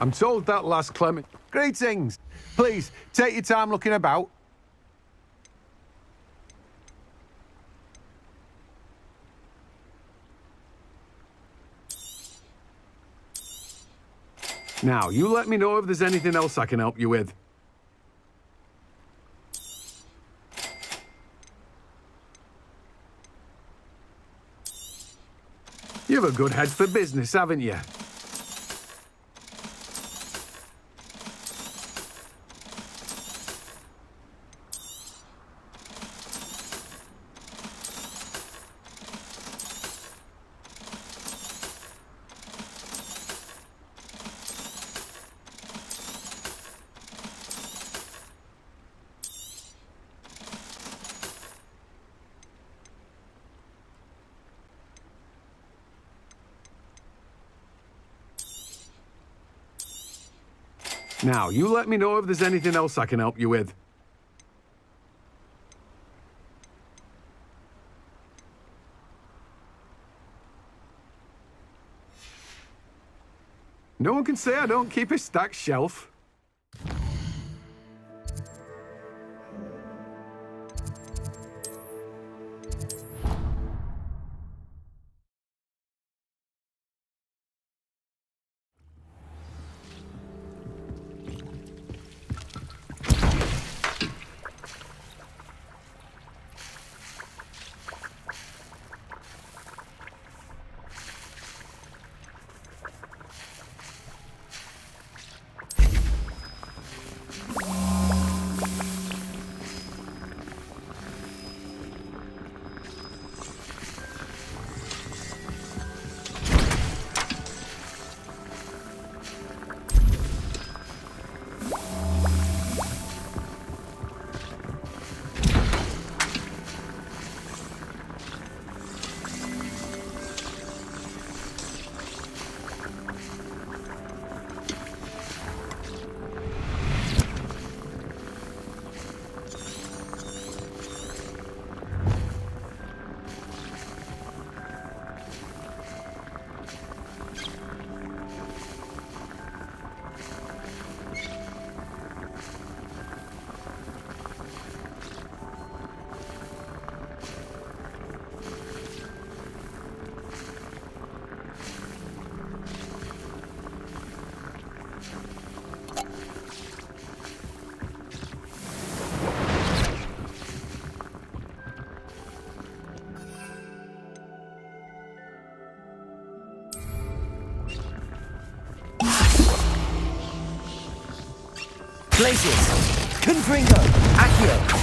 I'm told that last Clement... Greetings! Please, take your time looking about. Now, you let me know if there's anything else I can help you with. You've a good head for business, haven't you? Now, you let me know if there's anything else I can help you with. No one can say I don't keep a stacked shelf. Glacius, Confringo, Accio.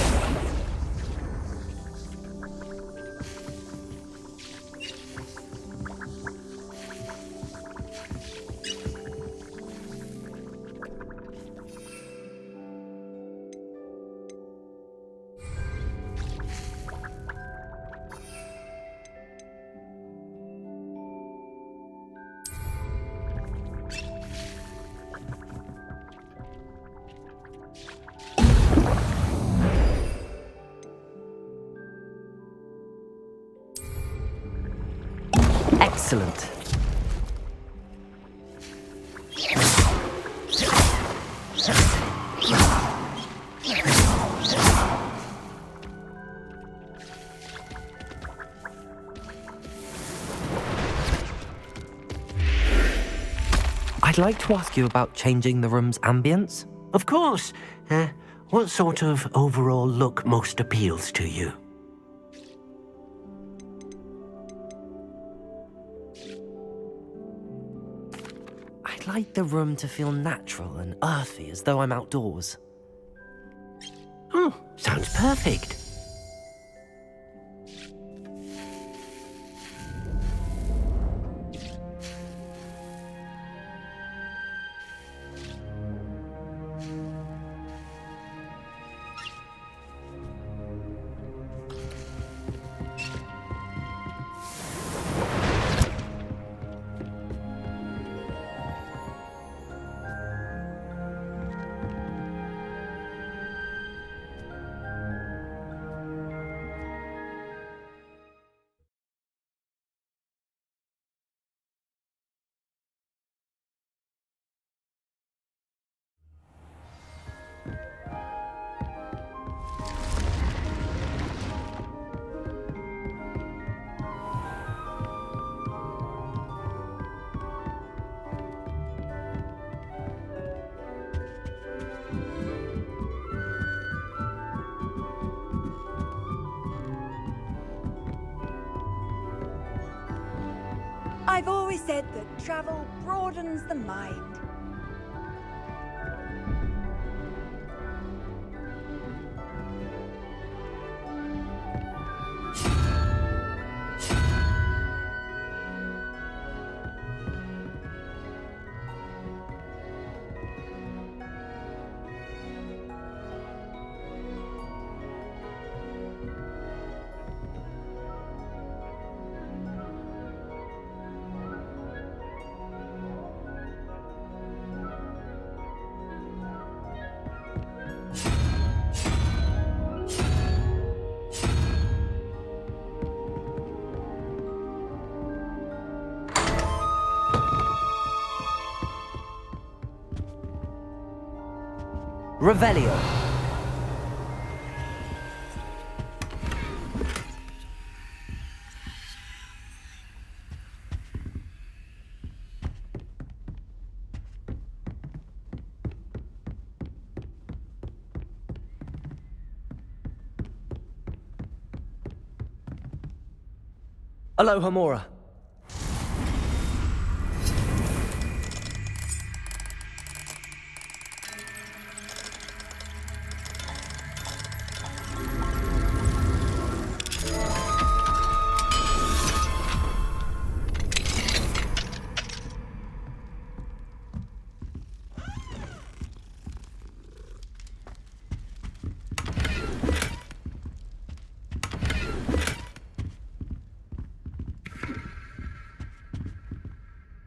Excellent. I'd like to ask you about changing the room's ambience. Of course. What sort of overall look most appeals to you? I'd like the room to feel natural and earthy, as though I'm outdoors. Oh, sounds perfect. I've always said that travel broadens the mind. Revelio. Aloha Mora.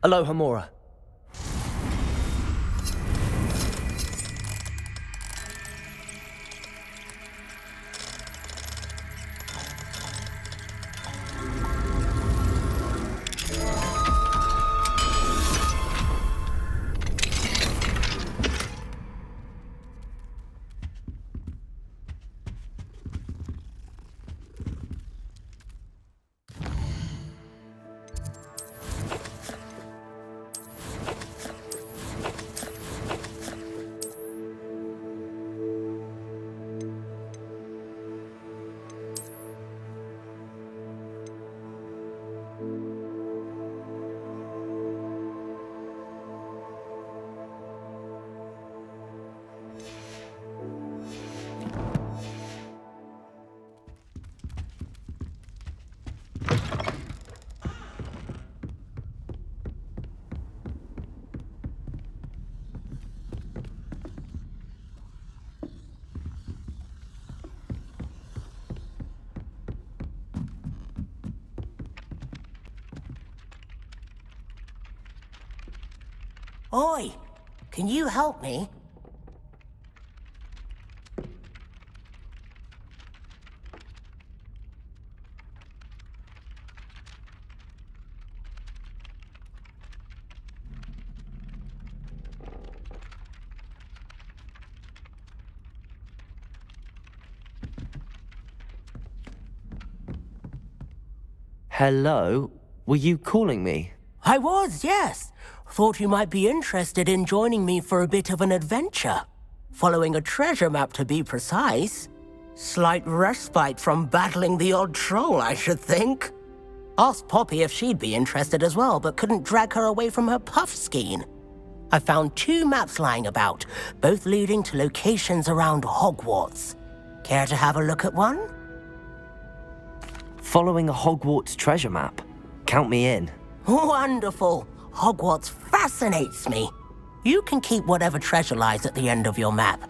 Aloha Mora. Oi, can you help me? Hello? Were you calling me? I was, yes. Thought you might be interested in joining me for a bit of an adventure. Following a treasure map, to be precise. Slight respite from battling the odd troll, I should think. Asked Poppy if she'd be interested as well, but couldn't drag her away from her puff skein. I found 2 maps lying about, both leading to locations around Hogwarts. Care to have a look at one? Following a Hogwarts treasure map? Count me in. Wonderful. Hogwarts fascinates me. You can keep whatever treasure lies at the end of your map.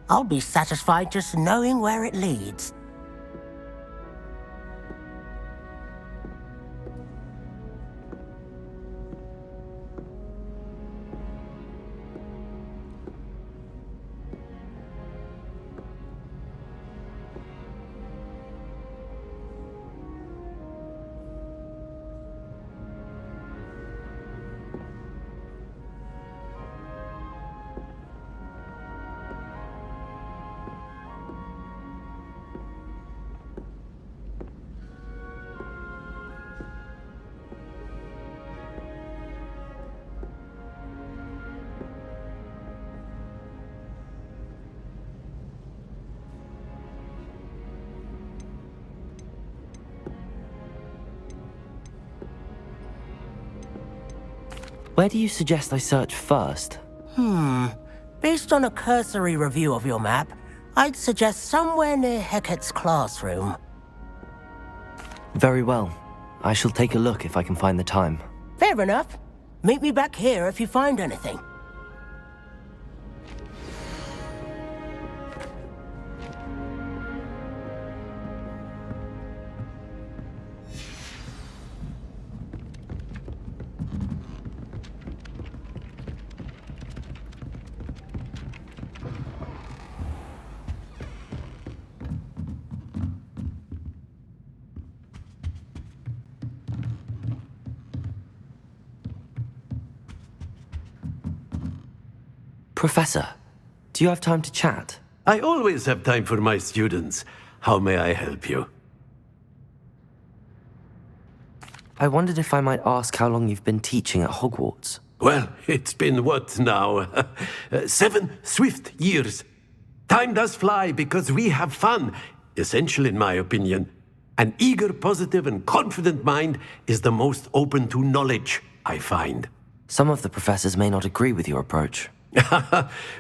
I'll be satisfied just knowing where it leads. Where do you suggest I search first? Based on a cursory review of your map, I'd suggest somewhere near Hecat's classroom. Very well. I shall take a look if I can find the time. Fair enough. Meet me back here if you find anything. Professor, do you have time to chat? I always have time for my students. How may I help you? I wondered if I might ask how long you've been teaching at Hogwarts. Well, it's been what now? 7 swift years. Time does fly because we have fun. Essential in my opinion. An eager, positive, and confident mind is the most open to knowledge, I find. Some of the professors may not agree with your approach.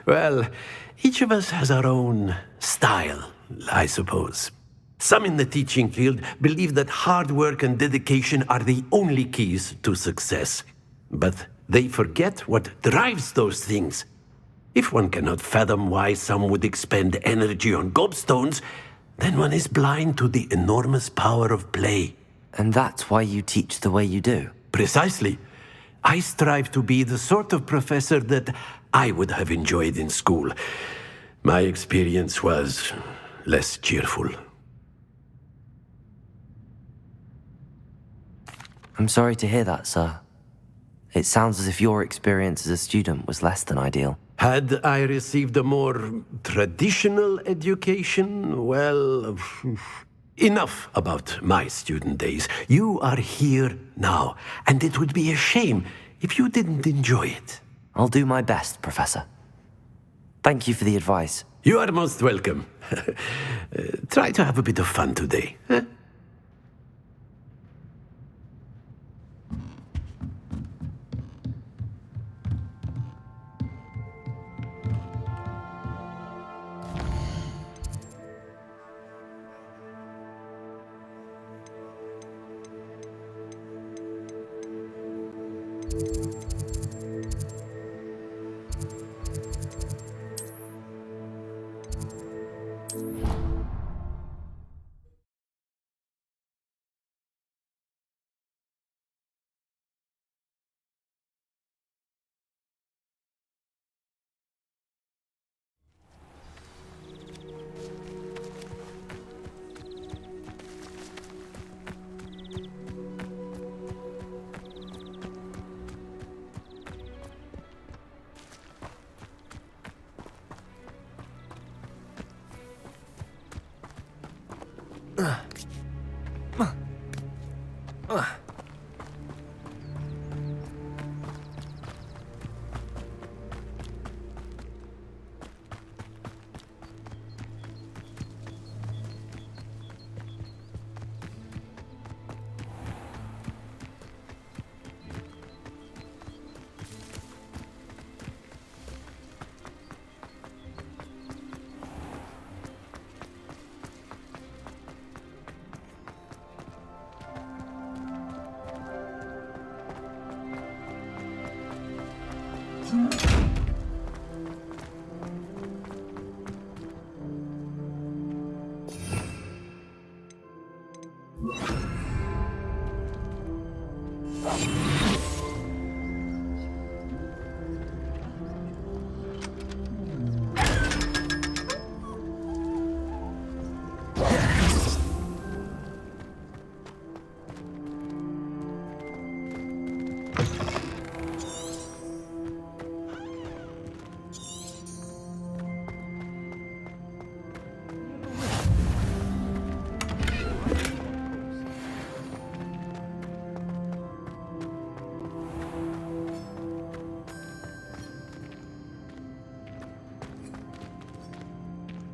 Well, each of us has our own style, I suppose. Some in the teaching field believe that hard work and dedication are the only keys to success. But they forget what drives those things. If one cannot fathom why some would expend energy on gobstones, then one is blind to the enormous power of play. And that's why you teach the way you do? Precisely. I strive to be the sort of professor that I would have enjoyed in school. My experience was less cheerful. I'm sorry to hear that, sir. It sounds as if your experience as a student was less than ideal. Had I received a more traditional education, well, enough about my student days. You are here now, and it would be a shame if you didn't enjoy it. I'll do my best, Professor. Thank you for the advice. You are most welcome. Try to have a bit of fun today. Huh?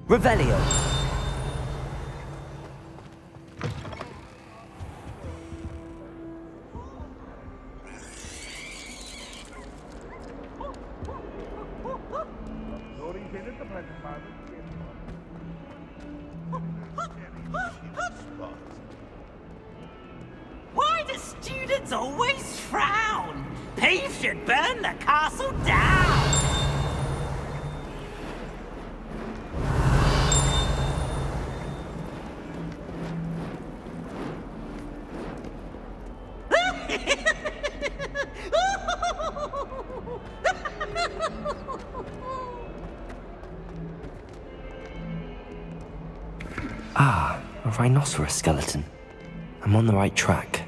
Revelio. Why do students always frown? Peeves should burn the castle down! Ah, a rhinoceros skeleton. I'm on the right track.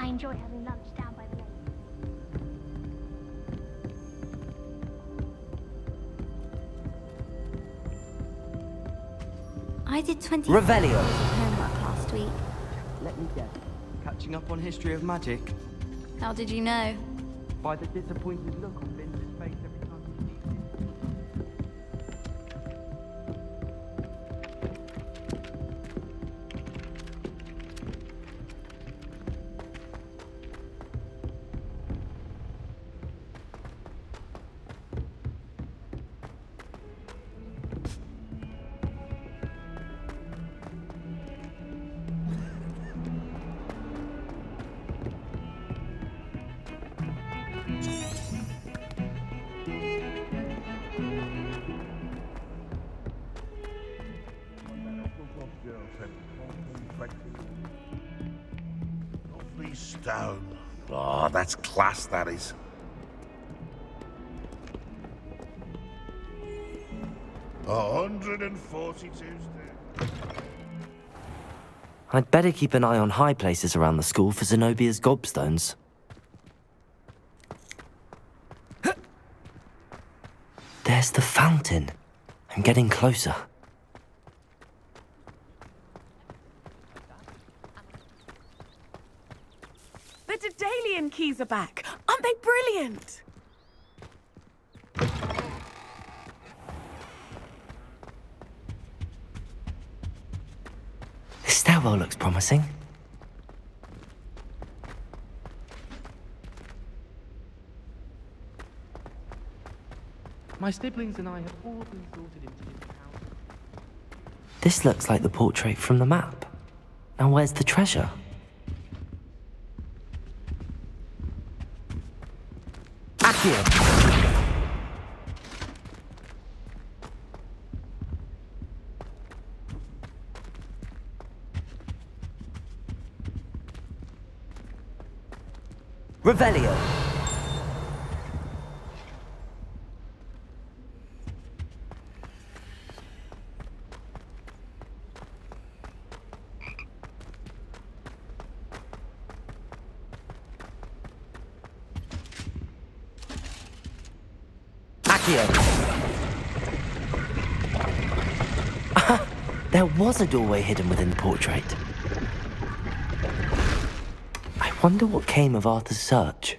I enjoy having lunch down by the lake. I did 20 Revelio. homework last week. Let me guess. Catching up on history of magic? How did you know? By the disappointed look on Vince's face every time he sees it. Lovely stone. Oh, that's class, that is. $142 stone. I'd better keep an eye on high places around the school for Zenobia's gobstones. There's the fountain. I'm getting closer. The Daedalian keys are back. Aren't they brilliant? This stairwell looks promising. My siblings and I have all been sorted into this house. This looks like the portrait from the map. Now where's the treasure? Accio! Revelio! Accio! There was a doorway hidden within the portrait. I wonder what came of Arthur's search.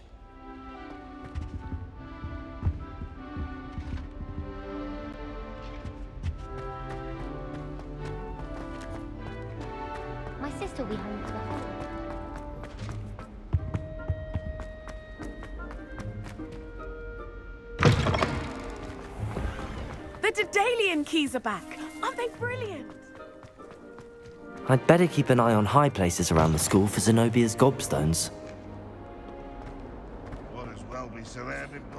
My sister will be home for the holiday. The Daedalian keys are back. Aren't they brilliant? I'd better keep an eye on high places around the school for Zenobia's gobstones. What as well be surrounded by.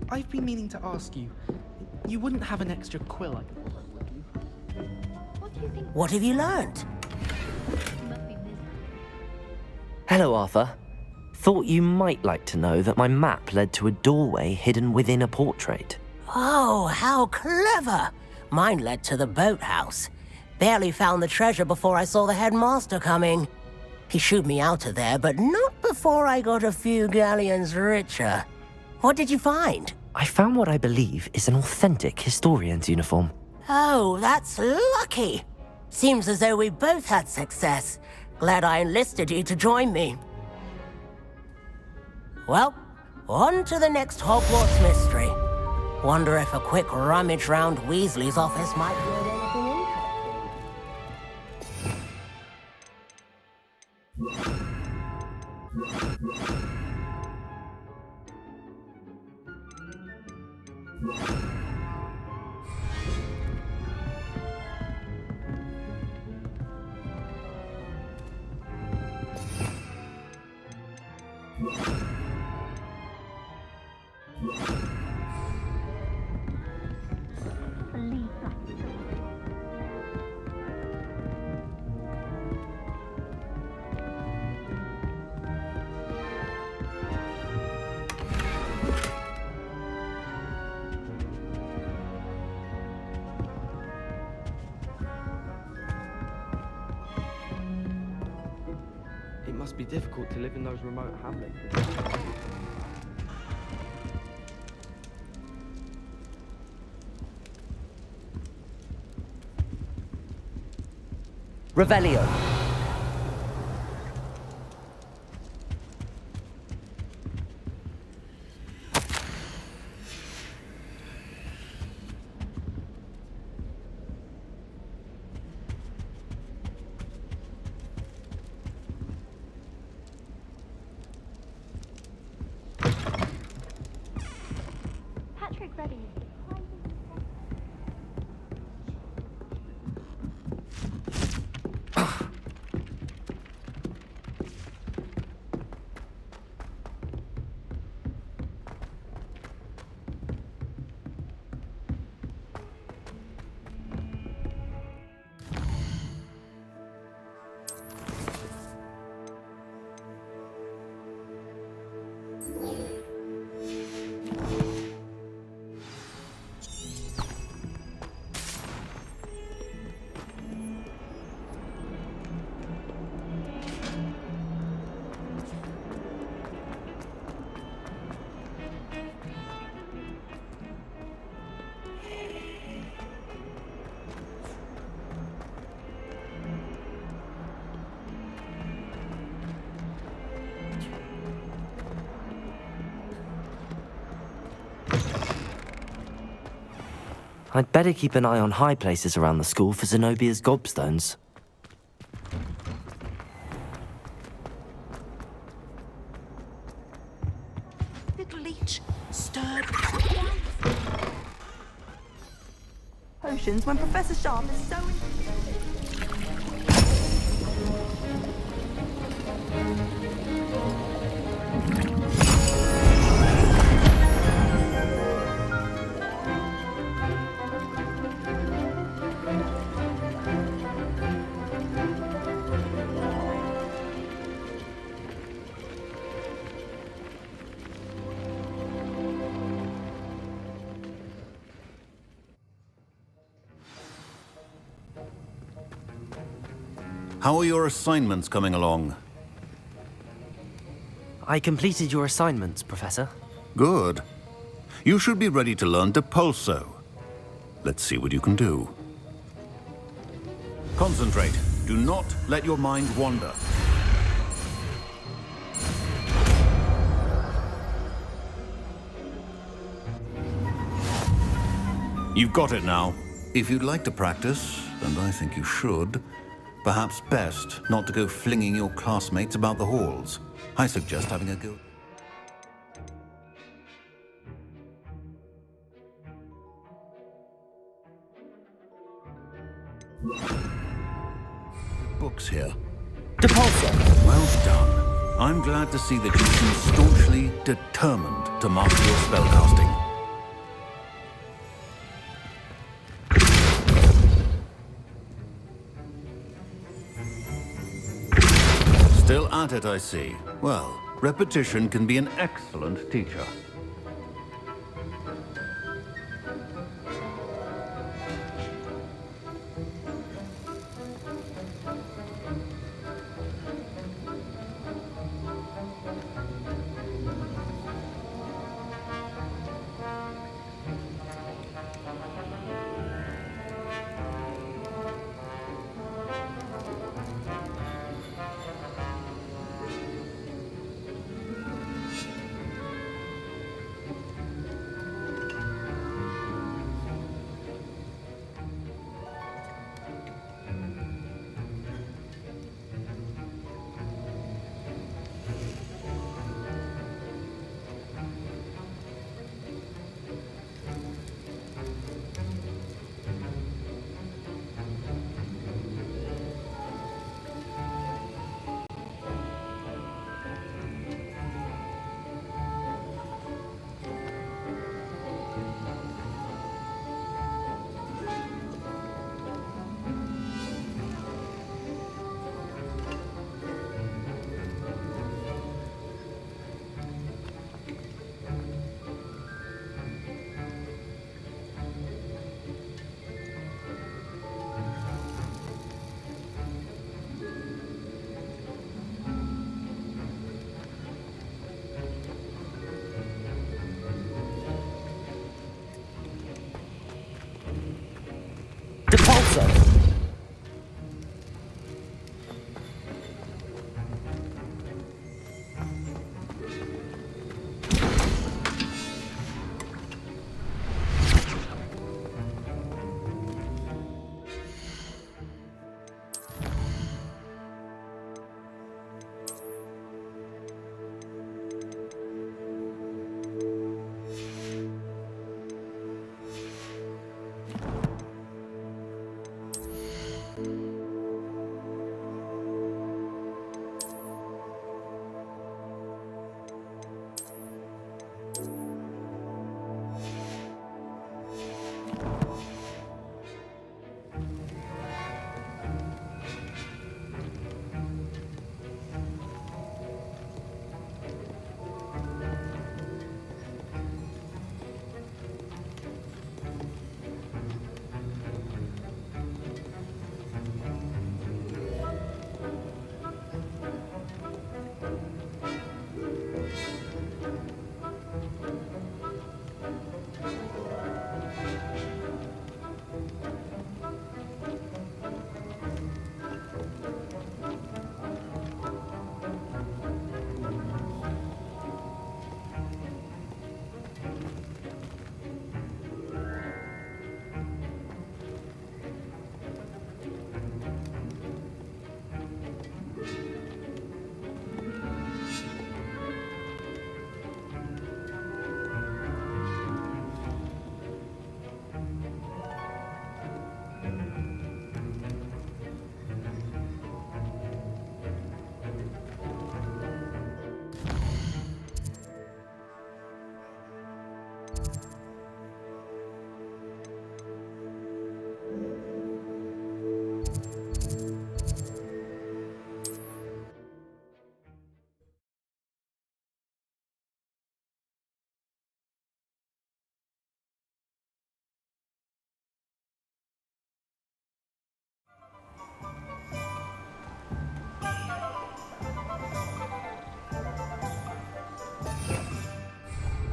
I've been meaning to ask you. You wouldn't have an extra quill I could borrow, would you? What do you think? What have you learned? You must be miserable. Hello, Arthur. Thought you might like to know that my map led to a doorway hidden within a portrait. Oh, how clever! Mine led to the boathouse. Barely found the treasure before I saw the headmaster coming. He shooed me out of there, but not before I got a few galleons richer. What did you find? I found what I believe is an authentic historian's uniform. Oh, that's lucky. Seems as though we both had success. Glad I enlisted you to join me. Well, on to the next Hogwarts mystery. Wonder if a quick rummage round Weasley's office might yield anything interesting. Believe that. It must be difficult to live in those remote hamlets. Revelio. Patrick Redding is surprisingly I'd better keep an eye on high places around the school for Zenobia's gobstones. Little leech, stirred. Potions when Professor Sharp is so... How are your assignments coming along? I completed your assignments, Professor. Good. You should be ready to learn Depulso. Let's see what you can do. Concentrate. Do not let your mind wander. You've got it now. If you'd like to practice, and I think you should, perhaps best not to go flinging your classmates about the halls. I suggest having a go. Books here. Depulso! Well done. I'm glad to see that you seem staunchly determined to master your spellcasting. Still at it, I see. Well, repetition can be an excellent teacher. Depulso!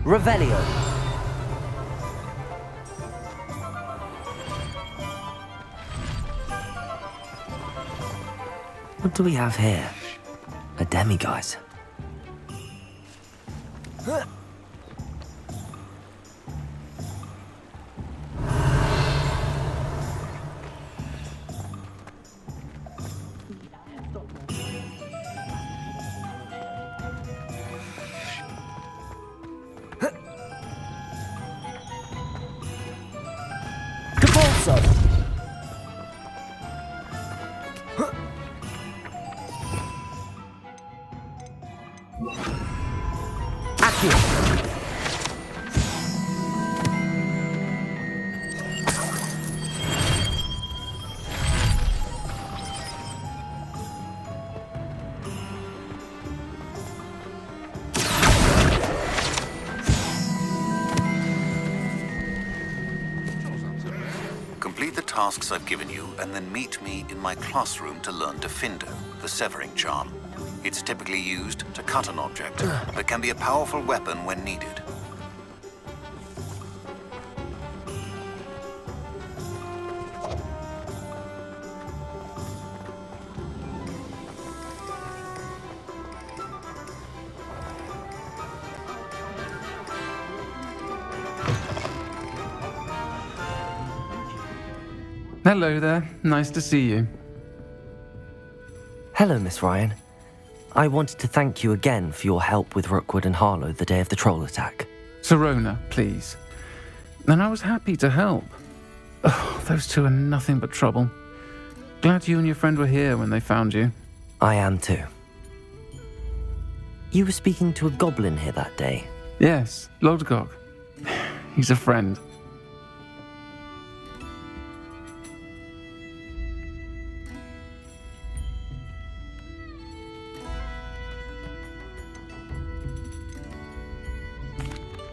Revelio. What do we have here? A demiguise. Capolso. Accio. Complete the tasks I've given you, and then meet me in my classroom to learn Defindo, the severing charm. It's typically used to cut an object, but can be a powerful weapon when needed. Hello there. Nice to see you. Hello, Miss Ryan. I wanted to thank you again for your help with Rookwood and Harlow the day of the troll attack. Sirona, please. And I was happy to help. Oh, those two are nothing but trouble. Glad you and your friend were here when they found you. I am too. You were speaking to a goblin here that day. Yes, Lodgok. He's a friend.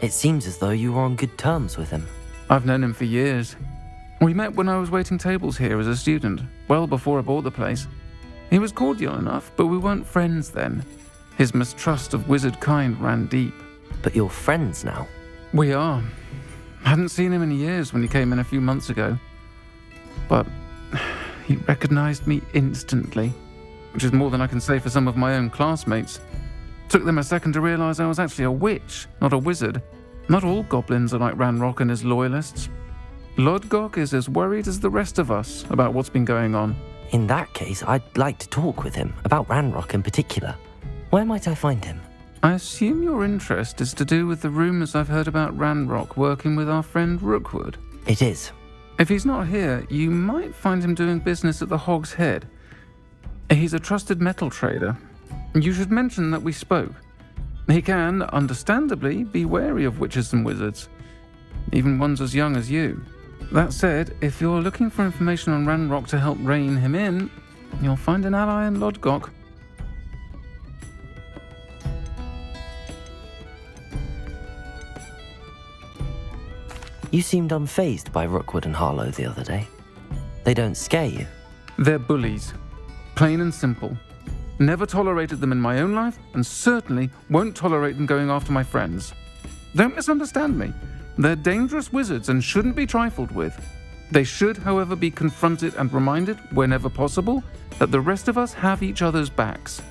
It seems as though you were on good terms with him. I've known him for years. We met when I was waiting tables here as a student, well before I bought the place. He was cordial enough, but we weren't friends then. His mistrust of wizard kind ran deep. But you're friends now? We are. Hadn't seen him in years when he came in a few months ago. But he recognized me instantly, which is more than I can say for some of my own classmates. Took them a second to realize I was actually a witch, not a wizard. Not all goblins are like Ranrock and his loyalists. Lodgok is as worried as the rest of us about what's been going on. In that case, I'd like to talk with him, about Ranrock in particular. Where might I find him? I assume your interest is to do with the rumors I've heard about Ranrock working with our friend Rookwood. It is. If he's not here, you might find him doing business at the Hog's Head. He's a trusted metal trader. You should mention that we spoke. He can, understandably, be wary of witches and wizards, even ones as young as you. That said, if you're looking for information on Ranrock to help rein him in, you'll find an ally in Lodgok. You seemed unfazed by Rookwood and Harlow the other day. They don't scare you. They're bullies. Plain and simple. Never tolerated them in my own life, and certainly won't tolerate them going after my friends. Don't misunderstand me. They're dangerous wizards and shouldn't be trifled with. They should, however, be confronted and reminded, whenever possible, that the rest of us have each other's backs.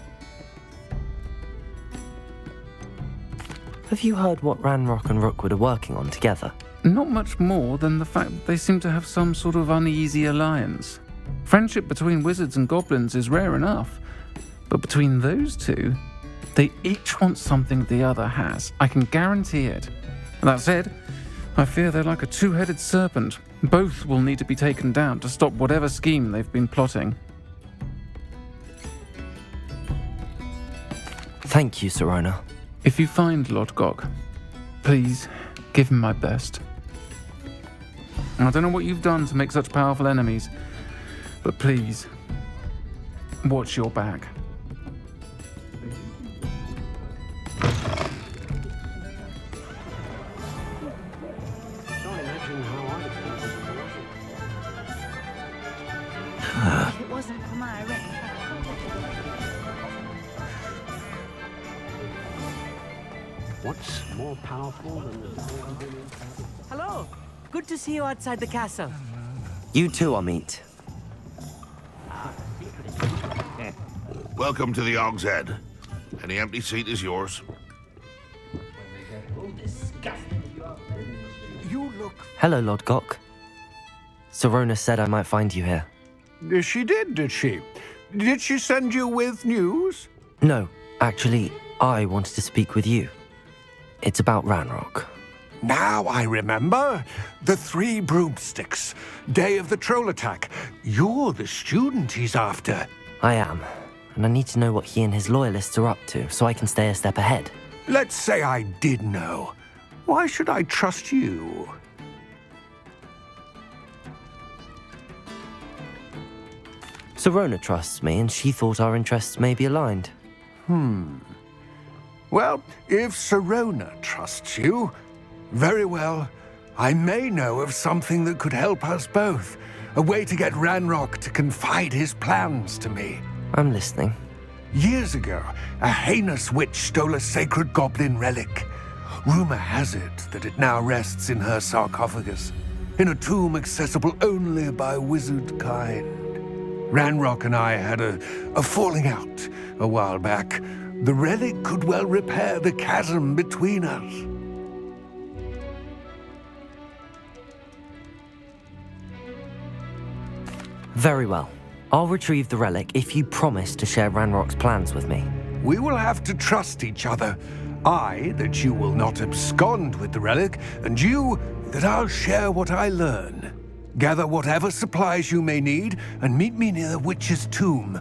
Have you heard what Ranrock and Rookwood are working on together? Not much more than the fact that they seem to have some sort of uneasy alliance. Friendship between wizards and goblins is rare enough, but between those two, they each want something the other has. I can guarantee it. That said, I fear they're like a two-headed serpent. Both will need to be taken down to stop whatever scheme they've been plotting. Thank you, Sirona. If you find Lodgok, please give him my best. I don't know what you've done to make such powerful enemies, but please, watch your back. If it wasn't for my ring. What's more powerful than the Hello. Good to see you outside the castle. You too, Amit. Welcome to the Og's Head. Any empty seat is yours. You look... Hello, Lodgok. Sorona said I might find you here. She did she? Did she send you with news? No, actually, I wanted to speak with you. It's about Ranrock. Now I remember. The 3 broomsticks. Day of the troll attack. You're the student he's after. I am, and I need to know what he and his loyalists are up to so I can stay a step ahead. Let's say I did know. Why should I trust you? Sorona trusts me, and she thought our interests may be aligned. Well, if Sorona trusts you, very well. I may know of something that could help us both. A way to get Ranrock to confide his plans to me. I'm listening. Years ago, a heinous witch stole a sacred goblin relic. Rumor has it that it now rests in her sarcophagus, in a tomb accessible only by wizard kind. Ranrock and I had a falling out a while back. The relic could well repair the chasm between us. Very well. I'll retrieve the relic if you promise to share Ranrock's plans with me. We will have to trust each other. I, that you will not abscond with the relic, and you, that I'll share what I learn. Gather whatever supplies you may need, and meet me near the witch's tomb.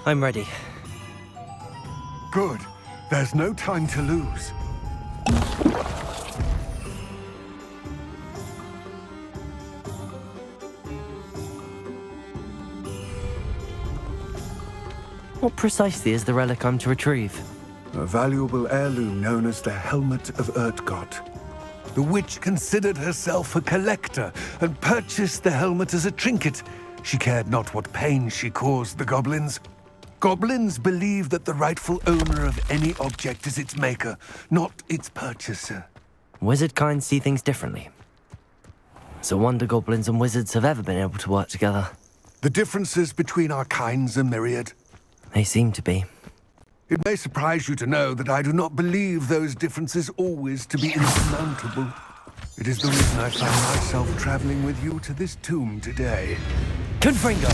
I'm ready. Good. There's no time to lose. What precisely is the relic I'm to retrieve? A valuable heirloom known as the Helmet of Urtkot. The witch considered herself a collector and purchased the helmet as a trinket. She cared not what pain she caused the goblins. Goblins believe that the rightful owner of any object is its maker, not its purchaser. Wizard kind see things differently. It's a wonder goblins and wizards have ever been able to work together. The differences between our kinds are myriad. They seem to be. It may surprise you to know that I do not believe those differences always to be insurmountable. It is the reason I found myself traveling with you to this tomb today. Confringo!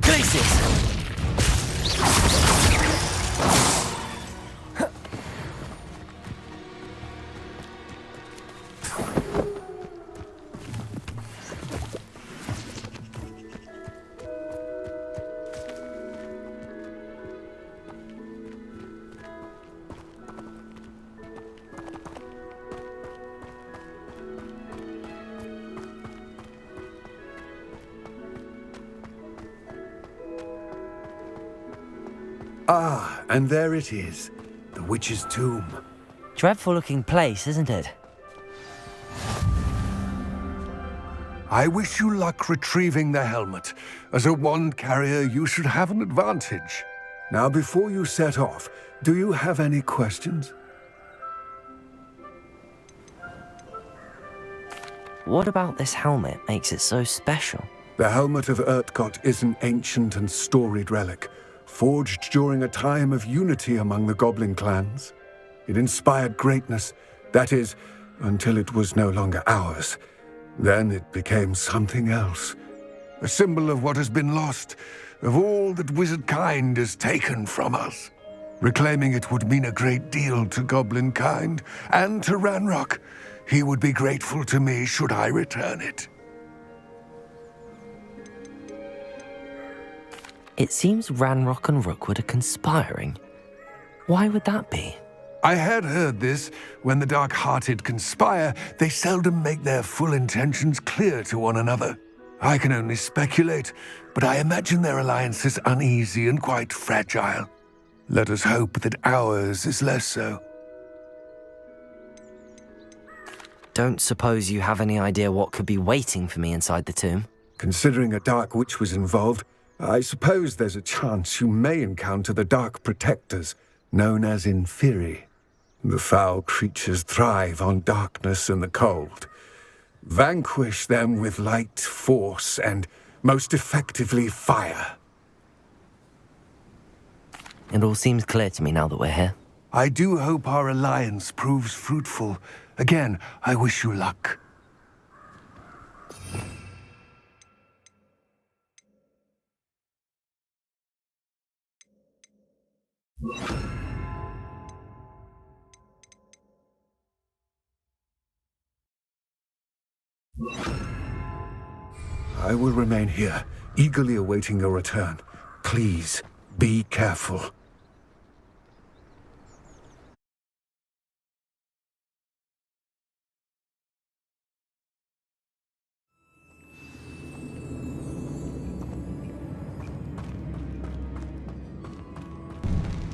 Glacius! Ah, and there it is. The witch's tomb. Dreadful looking place, isn't it? I wish you luck retrieving the helmet. As a wand carrier, you should have an advantage. Now, before you set off, do you have any questions? What about this helmet makes it so special? The Helmet of Urtkot is an ancient and storied relic, forged during a time of unity among the goblin clans. It inspired greatness, that is, until it was no longer ours. Then it became something else. A symbol of what has been lost, of all that wizard kind has taken from us. Reclaiming it would mean a great deal to goblin kind, and to Ranrock. He would be grateful to me should I return it. It seems Ranrock and Rookwood are conspiring. Why would that be? I had heard this. When the dark-hearted conspire, they seldom make their full intentions clear to one another. I can only speculate, but I imagine their alliance is uneasy and quite fragile. Let us hope that ours is less so. Don't suppose you have any idea what could be waiting for me inside the tomb? Considering a Dark Witch was involved, I suppose there's a chance you may encounter the Dark Protectors, known as Inferi. The foul creatures thrive on darkness and the cold. Vanquish them with light, force, and most effectively fire. It all seems clear to me now that we're here. I do hope our alliance proves fruitful. Again, I wish you luck. I will remain here, eagerly awaiting your return. Please, be careful.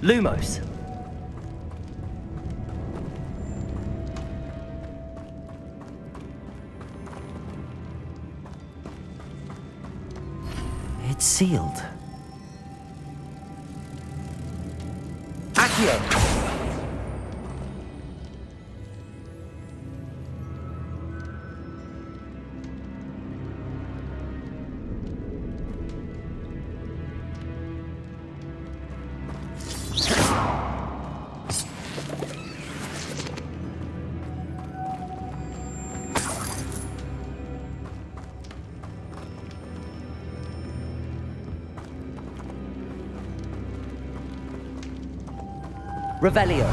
Lumos! It's sealed. Accio! Revelio.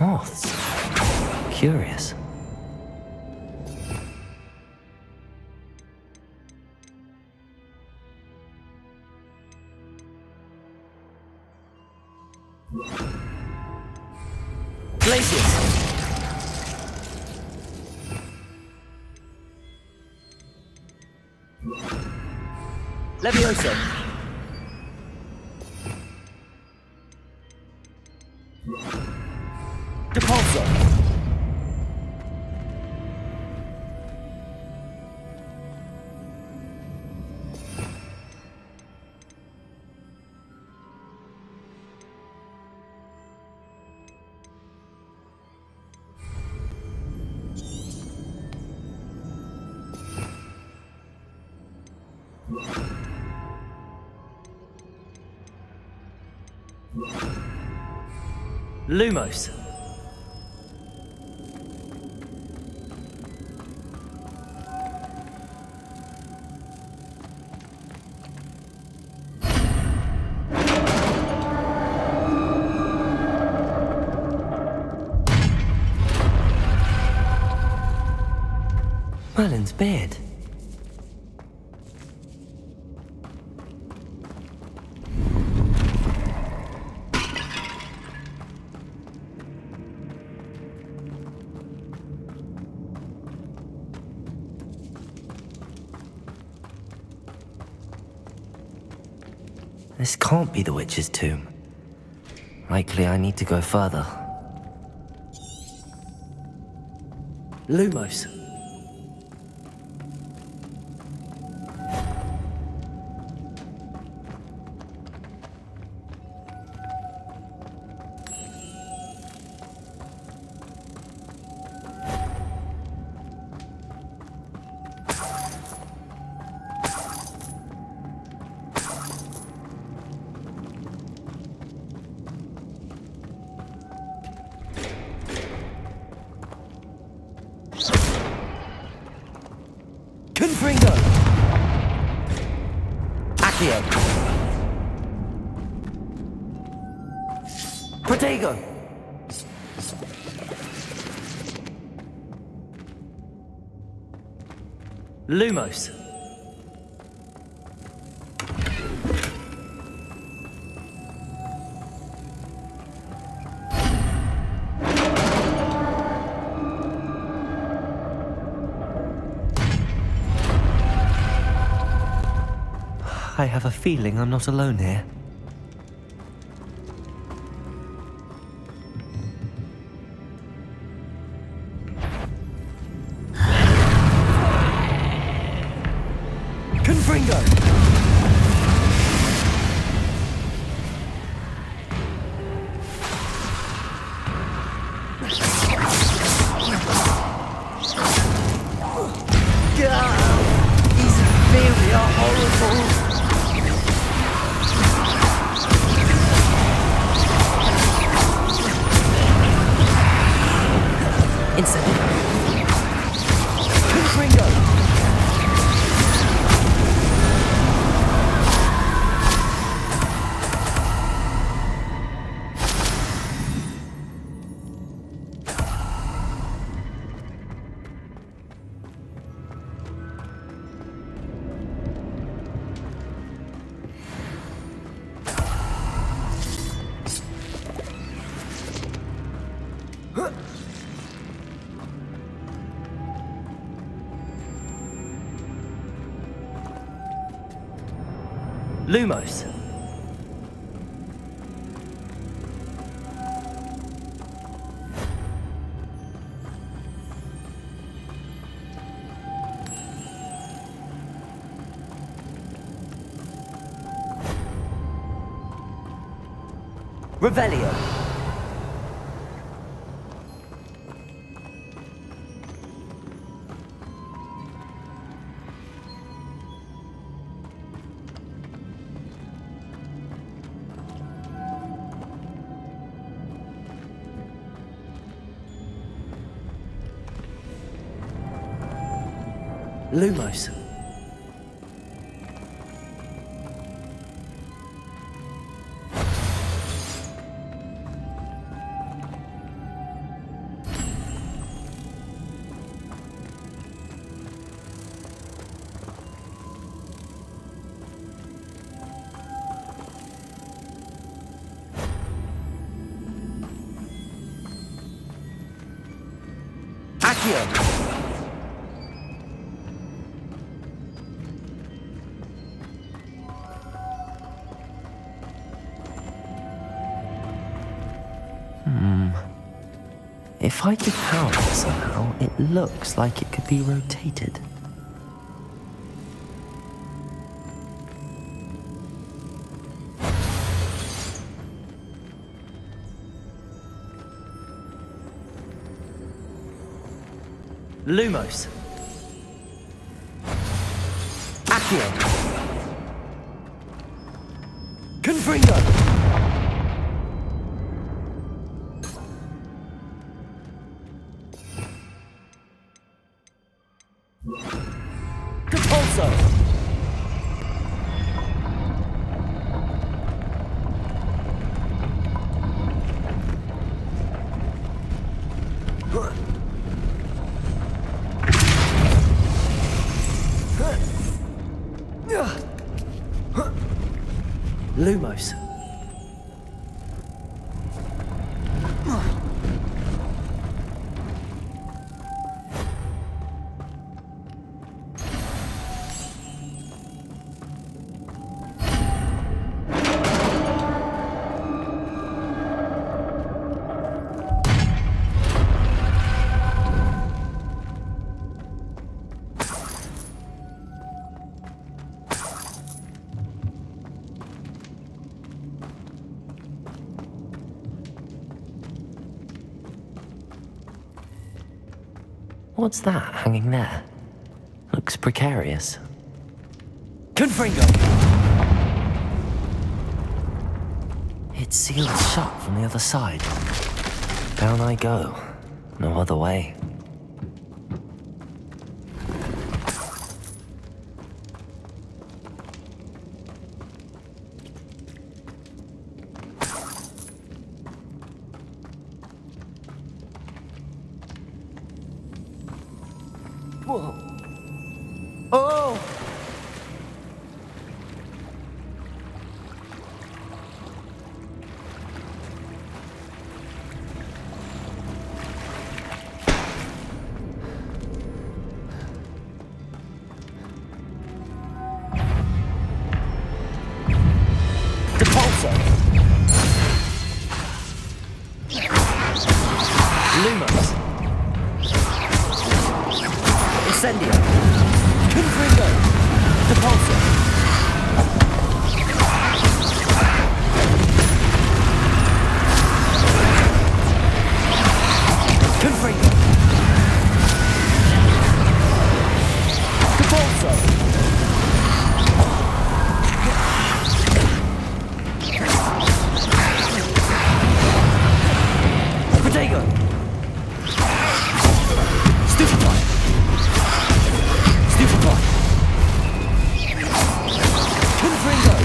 Moths. Curious. Glacius. Levioso. Depulso. Lumos. Merlin's beard. This can't be the witch's tomb. Likely I need to go further. Lumos. Confringo! Accio! Protego! Lumos! I have a feeling I'm not alone here. Confringo! These very are horrible! Incendio. Confringo! Lumos. Revelio. Lumos. Accio. If I could power it somehow, it looks like it could be rotated. Lumos. Accio. Confringo. Lumos. What's that hanging there? Looks precarious. Confringo! It's sealed shut from the other side. Down I go. No other way. Whoa. Oh! Depulso! Lumos! Incendio! Confringo! Depulso! Confringo! Depulso! Protego! Stupefy! Stupefy! Confringo!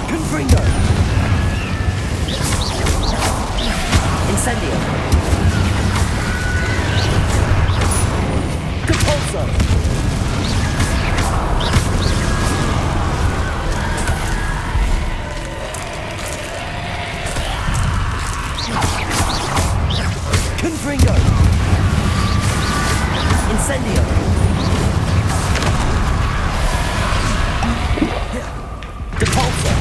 Confringo! Incendio! Depulso! Confringo! Incendio! Depulso!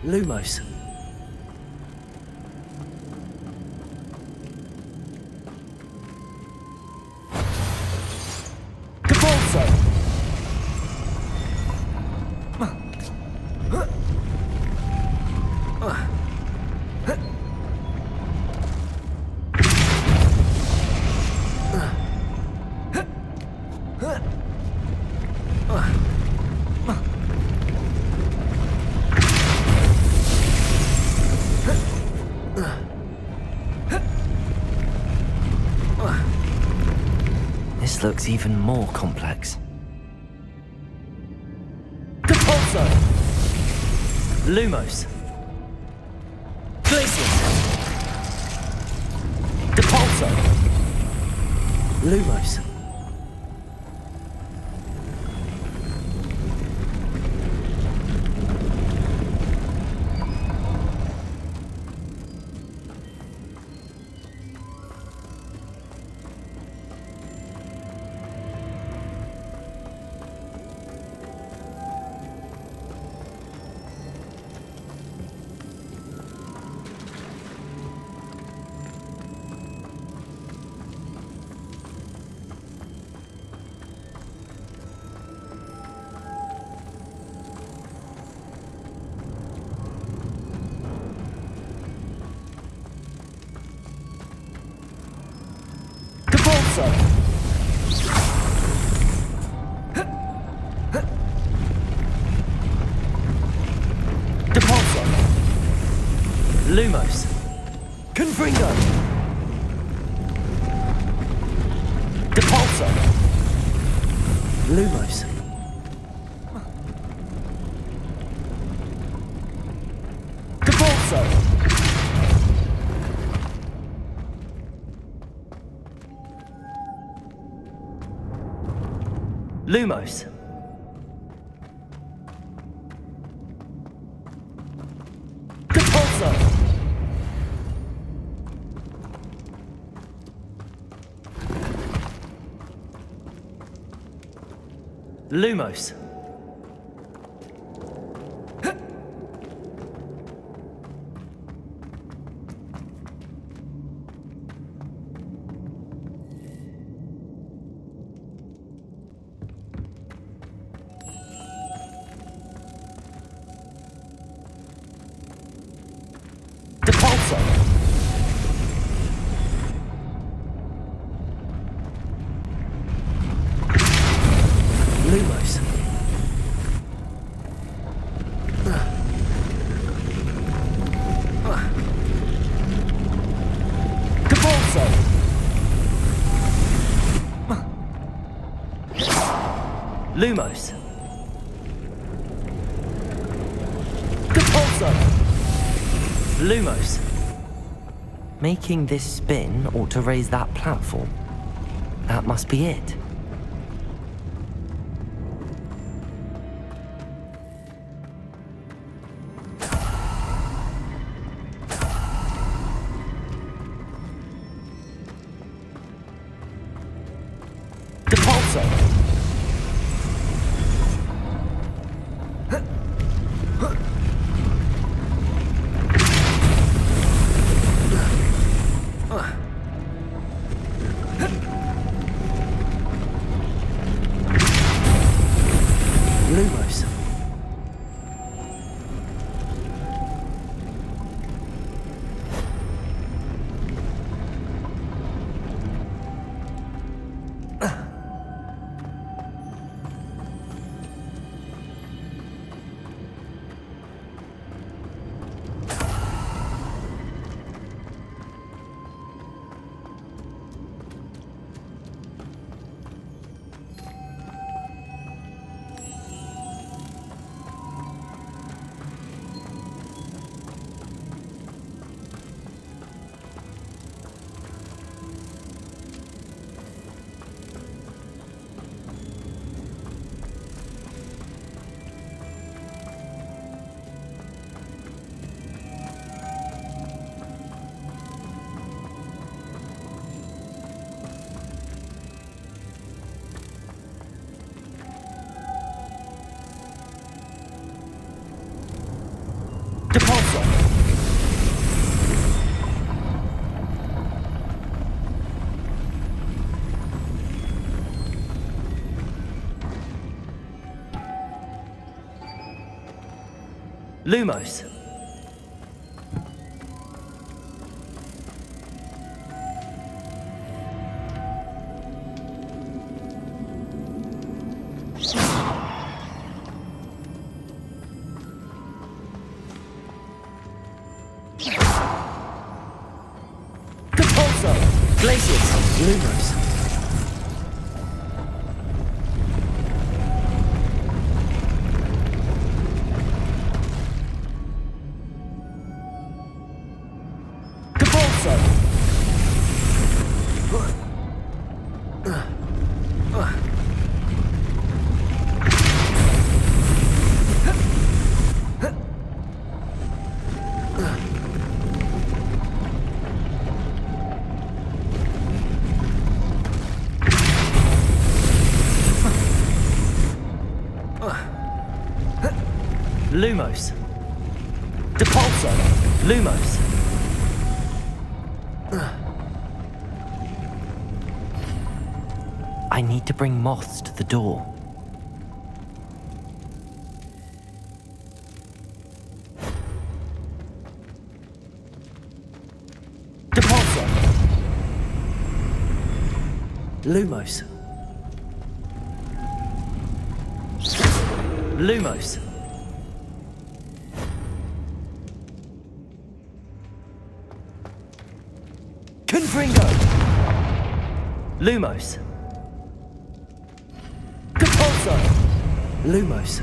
Lumos. Depulso. This looks even more complex. Depulso! Lumos! Glacius! Depulso! Lumos! Depulso! Lumos! Confringo! Depulso! Lumos. Capulso! Lumos. Capulso! Lumos. Depulso. Lumos. Depulso. Lumos. Depulso. Lumos. Making this spin ought to raise that platform. That must be it. Depulso. Lumos. Depulso. Lumos. Depulso. Glacius. Lumos. Depulso. Lumos. Depulso. Lumos. I need to bring moths to the door. Depulso. Lumos. Lumos. Confringo. Lumos. Depulso. Depulso! Lumos.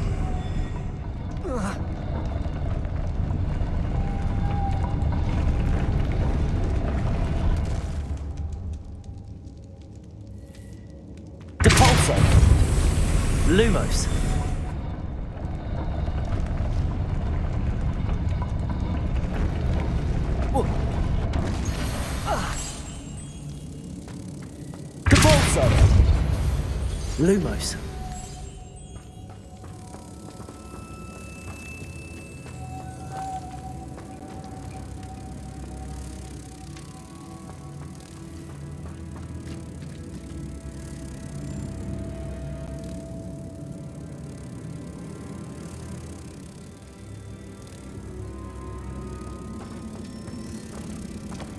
Depulso! Lumos. Depulso! Lumos.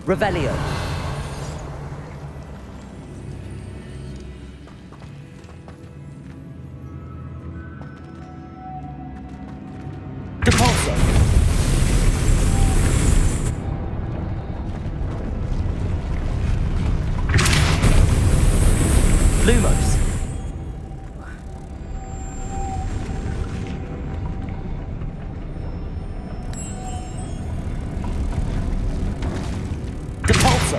Revelio. Depulso. Lumos. Depulso.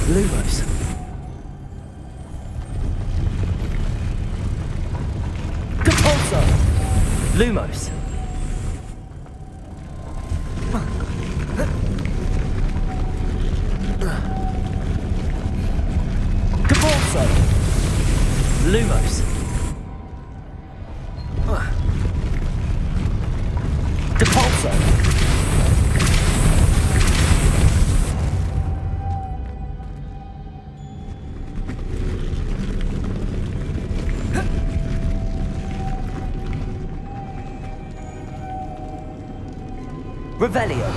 Lumos. Depulso. Lumos. Depulso. Lumos. Depulso. Revelio.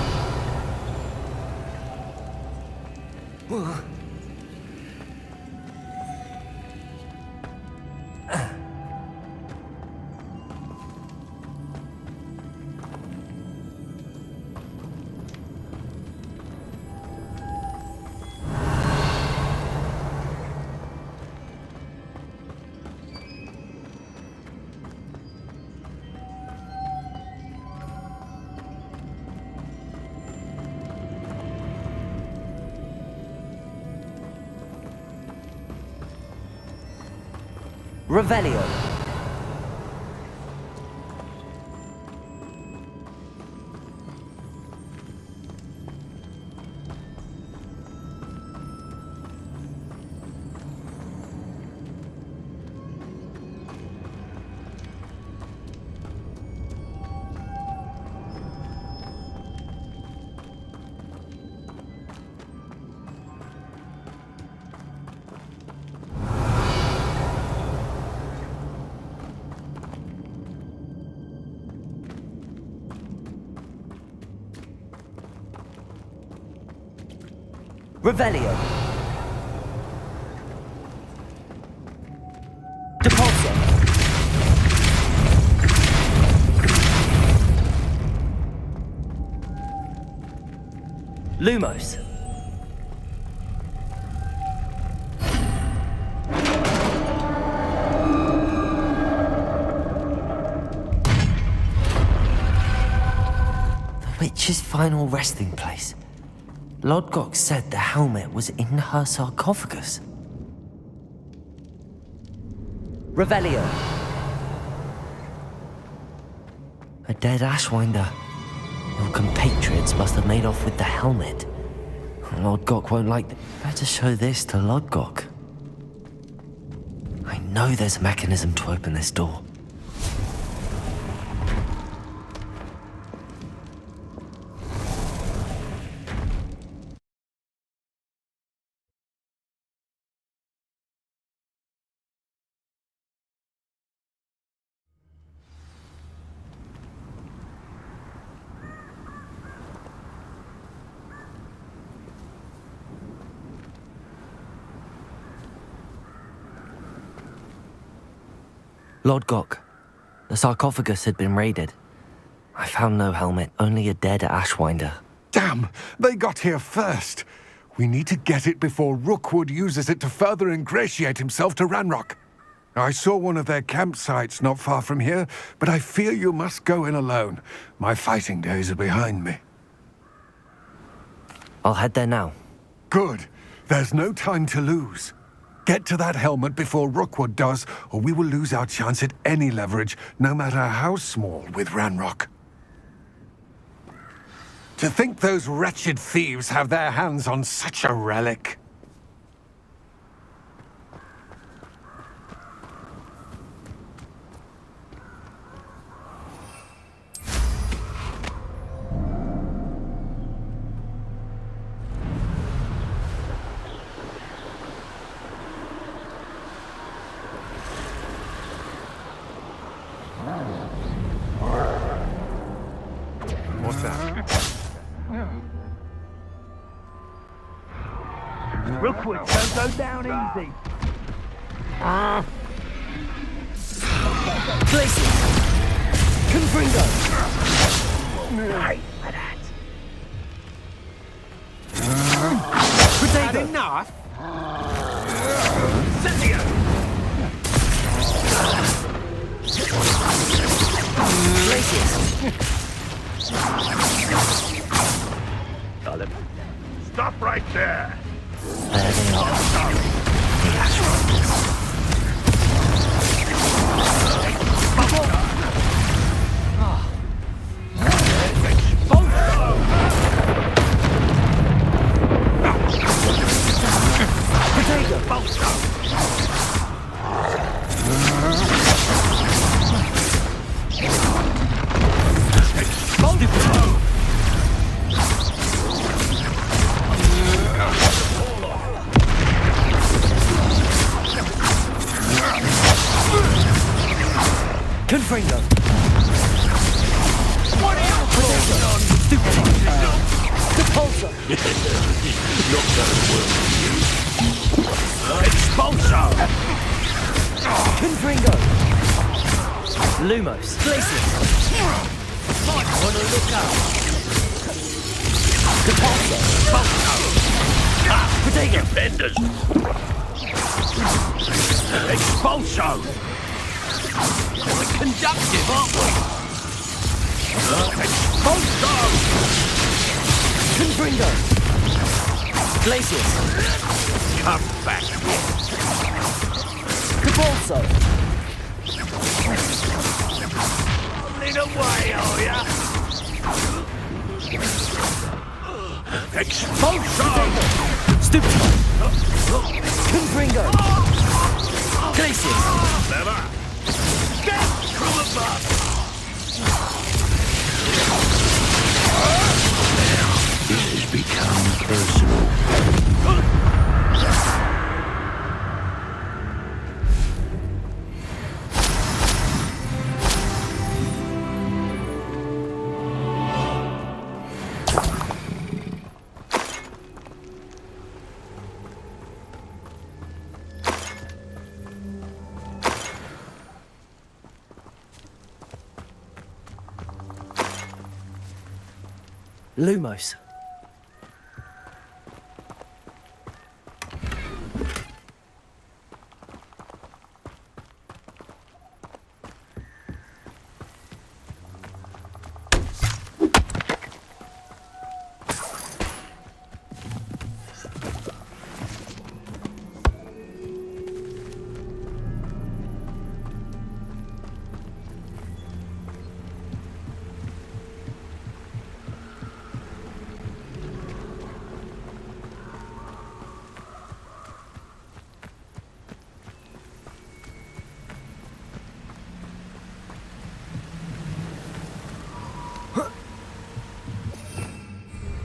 Revelio. Revelio. Depulso. Lumos. The witch's final resting place. Lodgok said the helmet was in her sarcophagus. Revelio. A dead Ashwinder. Your compatriots must have made off with the helmet. Lodgok won't like it. Better show this to Lodgok. I know there's a mechanism to open this door. Lodgok, the sarcophagus had been raided. I found no helmet, only a dead Ashwinder. Damn! They got here first. We need to get it before Rookwood uses it to further ingratiate himself to Ranrock. I saw one of their campsites not far from here, but I fear you must go in alone. My fighting days are behind me. I'll head there now. Good. There's no time to lose. Get to that helmet before Rookwood does, or we will lose our chance at any leverage, no matter how small, with Ranrock. To think those wretched thieves have their hands on such a relic. What's that? Rookwood, don't go down easy. Places! Confringo! Right for that. Potato! Enough? Cynthia! Places! Stop right there! There they are. The Ash Winders. Confringo! What are you talking on? Depulso! Expulso! Confringo! Lumos! Places! Might wanna look up. Depulso! Potato! Benders! Expulso! We're conductive, aren't we? Expulso! Confringo! Glacius! Come back. Depulso! Rolling away, are ya? Expulso! Stupid! Confringo! Glacius! Never! Get through the bus! This has become personal. Lumos.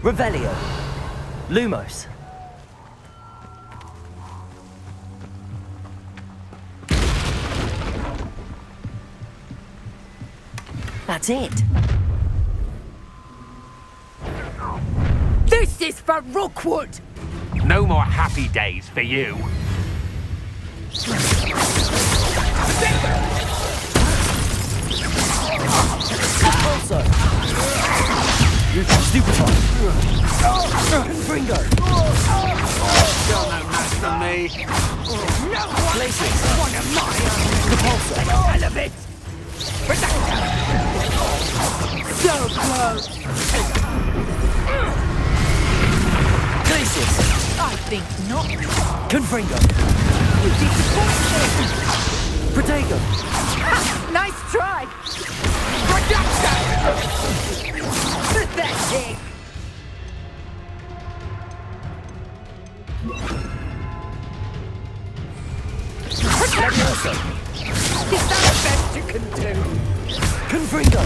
Revelio. Lumos. That's it. This is for Rookwood! No more happy days for you. Also. Stupefy. Confringo. Still no match from me. No Places. one of my Repulsor. all of it. So close. Places. I think not. Confringo. You disappoint Protego. me. Nice try. Pathetic. Levioso. Is that the best you can do? Confringo.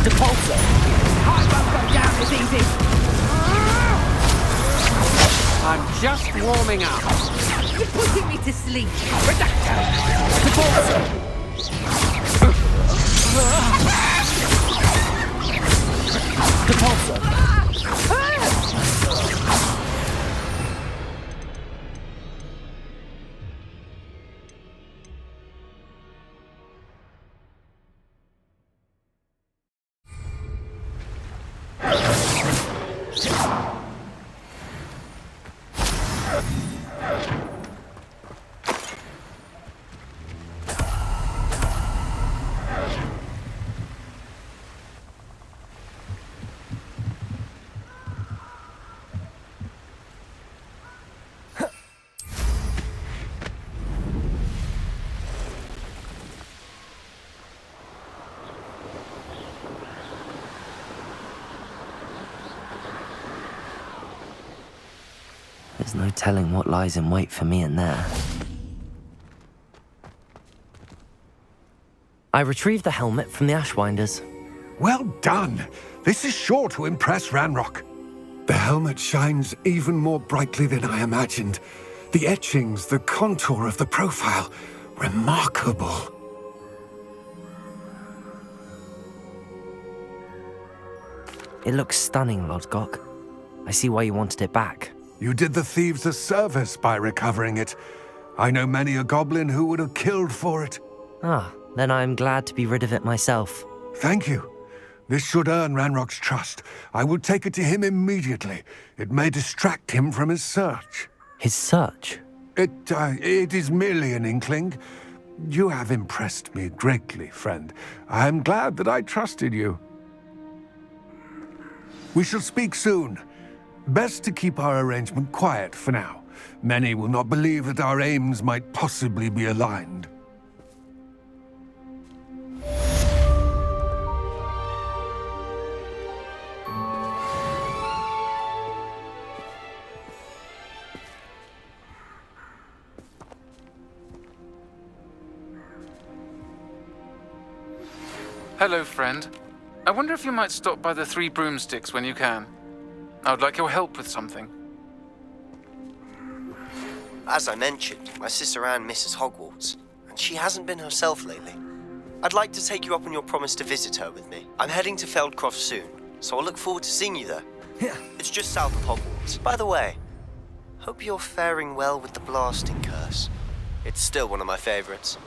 Depulso. I won't go down as easy. I'm just warming up. You're putting me to sleep. Depulso. Depulso. There's no telling what lies in wait for me in there. I retrieved the helmet from the Ashwinders. Well done. This is sure to impress Ranrock. The helmet shines even more brightly than I imagined. The etchings, the contour of the profile, remarkable. It looks stunning, Lodgok. I see why you wanted it back. You did the thieves a service by recovering it. I know many a goblin who would have killed for it. Ah, then I'm glad to be rid of it myself. Thank you. This should earn Ranrock's trust. I will take it to him immediately. It may distract him from his search. His search? It is merely an inkling. You have impressed me greatly, friend. I am glad that I trusted you. We shall speak soon. Best to keep our arrangement quiet for now. Many will not believe that our aims might possibly be aligned. Hello, friend. I wonder if you might stop by the Three Broomsticks when you can. I would like your help with something. As I mentioned, my sister Anne misses Hogwarts, and she hasn't been herself lately. I'd like to take you up on your promise to visit her with me. I'm heading to Feldcroft soon, so I'll look forward to seeing you there. It's just south of Hogwarts. By the way, hope you're faring well with the blasting curse. It's still one of my favorites.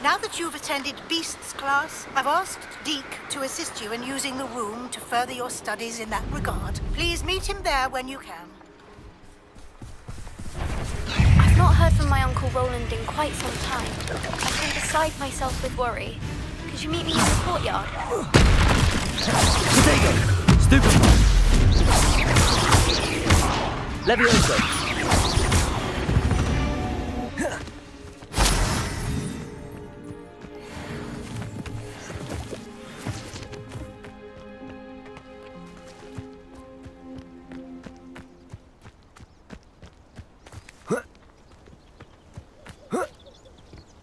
Now that you've attended Beasts class, I've asked Deke to assist you in using the room to further your studies in that regard. Please meet him there when you can. I've not heard from my Uncle Roland in quite some time. I feel beside myself with worry. Could you meet me in the courtyard? Protego! Stupefy! Levioso!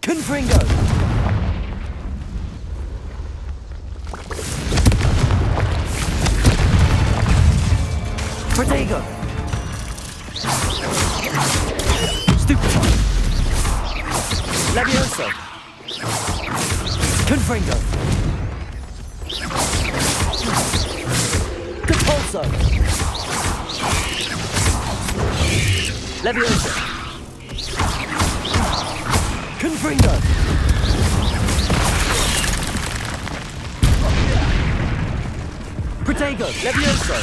Confringo! Protego! Stupefy! Levioso! Confringo! Depulso! Levioso! Confringo! Protego! Levioso!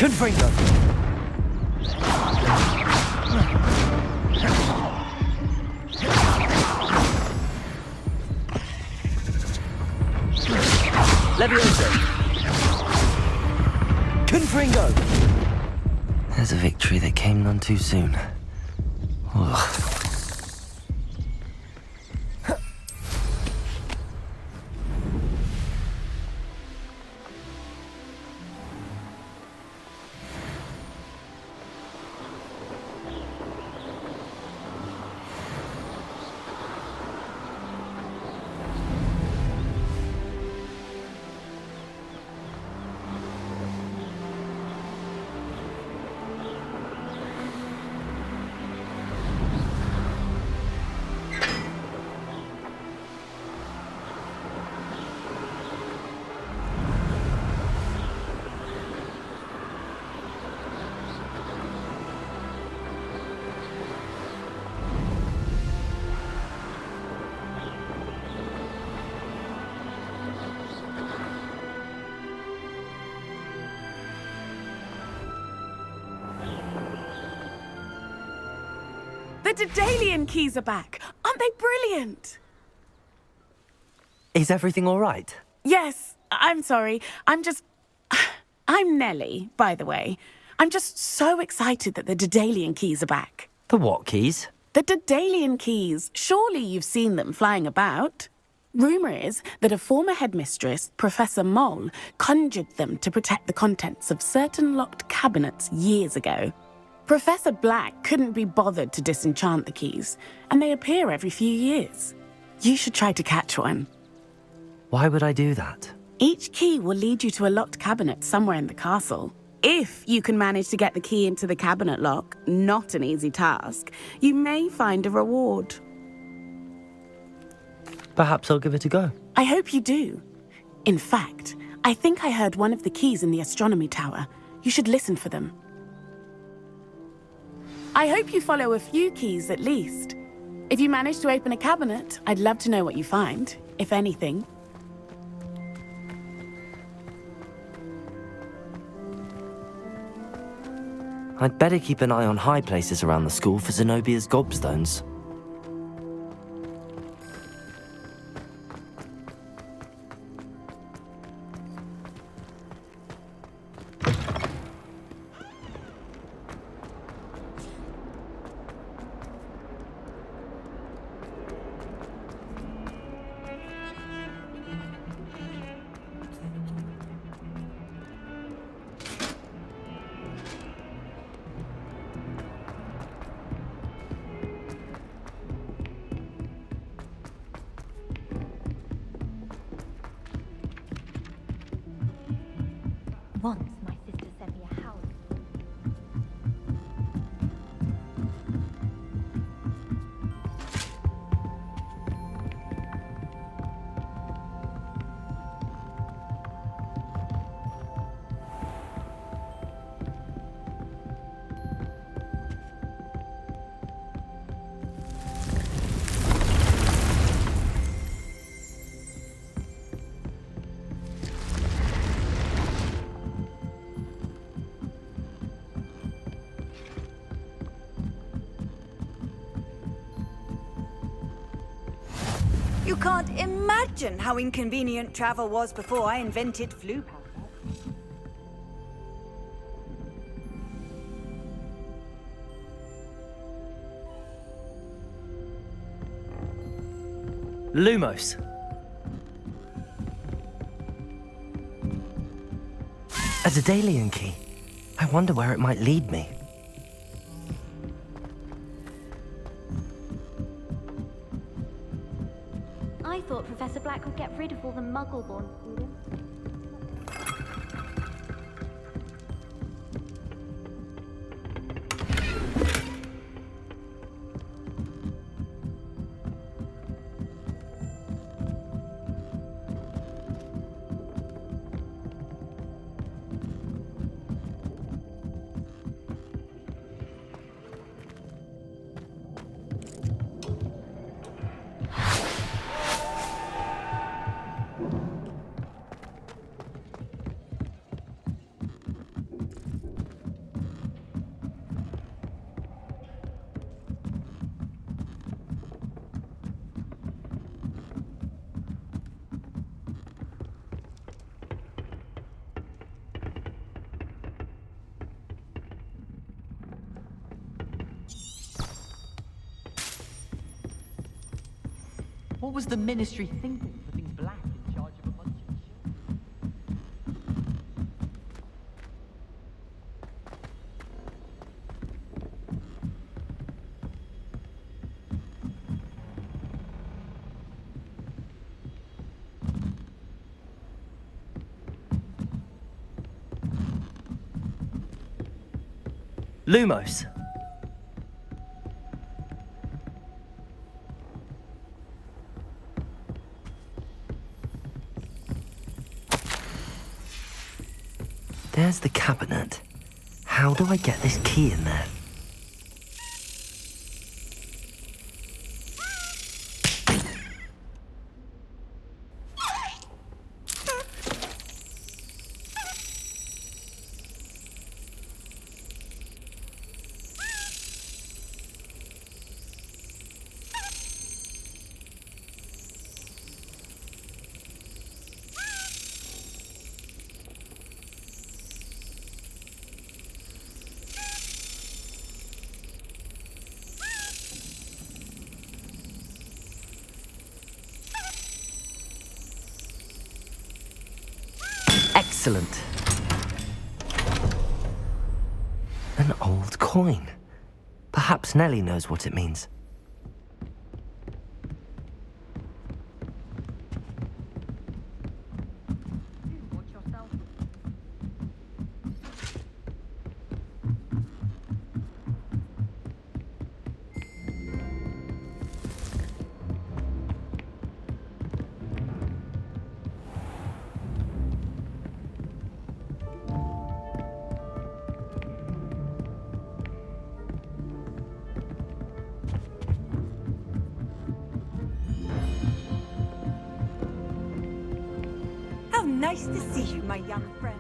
Confringo! Levioso! Confringo! There's a victory that came none too soon. Ugh. The Daedalian keys are back. Aren't they brilliant? Is everything all right? Yes, I'm sorry. I'm Nellie, by the way. I'm just so excited that the Daedalian keys are back. The what keys? The Daedalian keys. Surely you've seen them flying about. Rumour is that a former headmistress, Professor Moll, conjured them to protect the contents of certain locked cabinets years ago. Professor Black couldn't be bothered to disenchant the keys, and they appear every few years. You should try to catch one. Why would I do that? Each key will lead you to a locked cabinet somewhere in the castle. If you can manage to get the key into the cabinet lock, not an easy task, you may find a reward. Perhaps I'll give it a go. I hope you do. In fact, I think I heard one of the keys in the astronomy tower. You should listen for them. I hope you follow a few keys at least. If you manage to open a cabinet, I'd love to know what you find, if anything. I'd better keep an eye on high places around the school for Zenobia's gobstones. Once my sister sent me a howl. You can't imagine how inconvenient travel was before I invented flu powder. Lumos. A Daedalian key. I wonder where it might lead me. I thought Professor Black would get rid of all the Muggle-born students. What was the Ministry thinking, putting Black in charge of a bunch of shit? Lumos. There's the cabinet. How do I get this key in there? Excellent. An old coin. Perhaps Nellie knows what it means. How nice to see you, my young friend.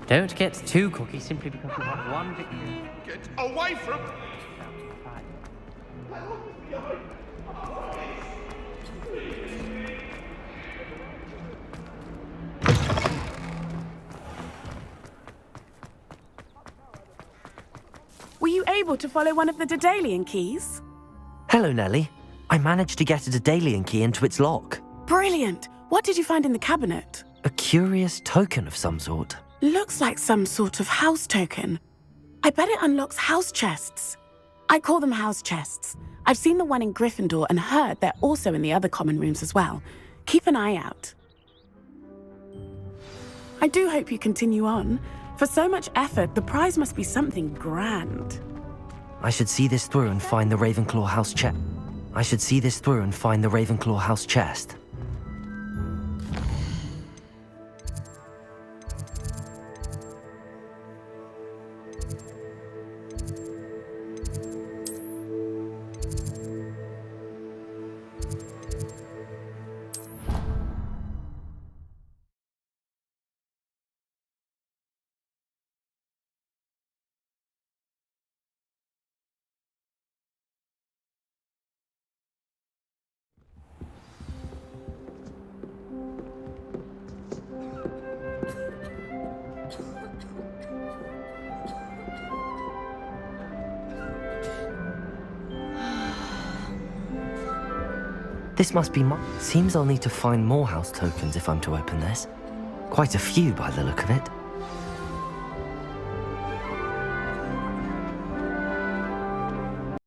Don't get too cocky simply because you have one victory. Get away from... Were you able to follow one of the Daedalian keys? Hello, Nellie. I managed to get a Daedalian key into its lock. Brilliant! What did you find in the cabinet? A curious token of some sort. Looks like some sort of house token. I bet it unlocks house chests. I call them house chests. I've seen the one in Gryffindor and heard they're also in the other common rooms as well. Keep an eye out. I do hope you continue on. For so much effort, the prize must be something grand. I should see this through and find the Ravenclaw house chest. I should see this through and find the Ravenclaw house chest. This must be Seems I'll need to find more house tokens if I'm to open this. Quite a few by the look of it.